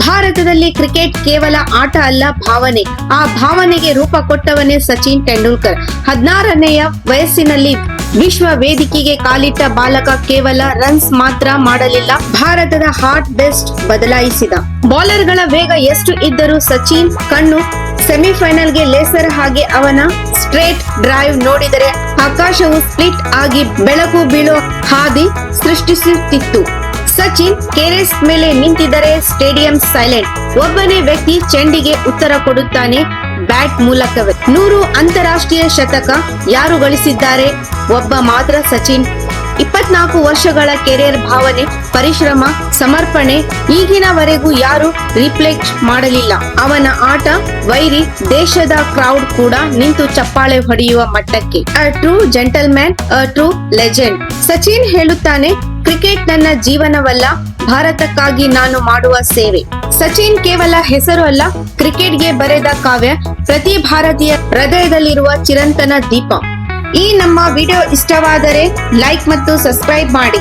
ಭಾರತದಲ್ಲಿ ಕ್ರಿಕೆಟ್ ಕೇವಲ ಆಟ ಅಲ್ಲ, ಭಾವನೆ. ಆ ಭಾವನೆಗೆ ರೂಪ ಕೊಟ್ಟವನೇ ಸಚಿನ್ ತೆಂಡೂಲ್ಕರ್. 16ನೆಯ ವಯಸ್ಸಿನಲ್ಲಿ ವಿಶ್ವ ವೇದಿಕೆಗೆ ಕಾಲಿಟ್ಟ ಬಾಲಕ ಕೇವಲ ರನ್ಸ್ ಮಾತ್ರ ಮಾಡಲಿಲ್ಲ, ಭಾರತದ ಹಾರ್ಟ್ ಬೆಸ್ಟ್ ಬದಲಾಯಿಸಿದ. ಬೌಲರ್ಗಳ ವೇಗ ಎಷ್ಟು ಇದ್ದರೂ ಸಚಿನ್ ಕಣ್ಣು ಸೆಮಿಫೈನಲ್ಗೆ ಲೇಸರ್ ಹಾಗೆ. ಅವನ ಸ್ಟ್ರೇಟ್ ಡ್ರೈವ್ ನೋಡಿದರೆ ಆಕಾಶವು ಸ್ಪ್ಲಿಟ್ ಆಗಿ ಬೆಳಕು ಬೀಳೋ ಹಾದಿ ಸೃಷ್ಟಿಸುತ್ತಿತ್ತು. ಸಚಿನ್ ಕೆರೆಸ್ ಮೇಲೆ ನಿಂತಿದ್ದರೆ ಸ್ಟೇಡಿಯಂ ಸೈಲೆಂಟ್. ಒಬ್ಬನೇ ವ್ಯಕ್ತಿ ಚೆಂಡಿಗೆ ಉತ್ತರ ಕೊಡುತ್ತಾನೆ ಬ್ಯಾಟ್ ಮೂಲಕವೇ. 100 ಅಂತಾರಾಷ್ಟ್ರೀಯ ಶತಕ ಯಾರು ಗಳಿಸಿದ್ದಾರೆ? ಒಬ್ಬ ಮಾತ್ರ, ಸಚಿನ್. 24 ವರ್ಷಗಳ ಕೆರಿಯರ್, ಭಾವನೆ, ಪರಿಶ್ರಮ, ಸಮರ್ಪಣೆ ಈಗಿನವರೆಗೂ ಯಾರು ರಿಪ್ಲೇಸ್ ಮಾಡಲಿಲ್ಲ. ಅವನ ಆಟ ವೈರಿ ದೇಶದ ಕ್ರೌಡ್ ಕೂಡ ನಿಂತು ಚಪ್ಪಾಳೆ ಹೊಡೆಯುವ ಮಟ್ಟಕ್ಕೆ. A true gentleman, a true legend. Sachin ಹೇಳುತ್ತಾನೆ, ಕ್ರಿಕೆಟ್ ನನ್ನ ಜೀವನವಲ್ಲ, ಭಾರತಕ್ಕಾಗಿ ನಾನು ಮಾಡುವ ಸೇವೆ. ಸಚಿನ್ ಕೇವಲ ಹೆಸರು ಅಲ್ಲ, ಕ್ರಿಕೆಟ್ಗೆ ಬರೆದ ಕಾವ್ಯ, ಪ್ರತಿ ಭಾರತೀಯ ಹೃದಯದಲ್ಲಿರುವ ಚಿರಂತನ ದೀಪ. ಈ ನಮ್ಮ ವಿಡಿಯೋ ಇಷ್ಟವಾದರೆ ಲೈಕ್ ಮತ್ತು ಸಬ್ಸ್ಕ್ರೈಬ್ ಮಾಡಿ.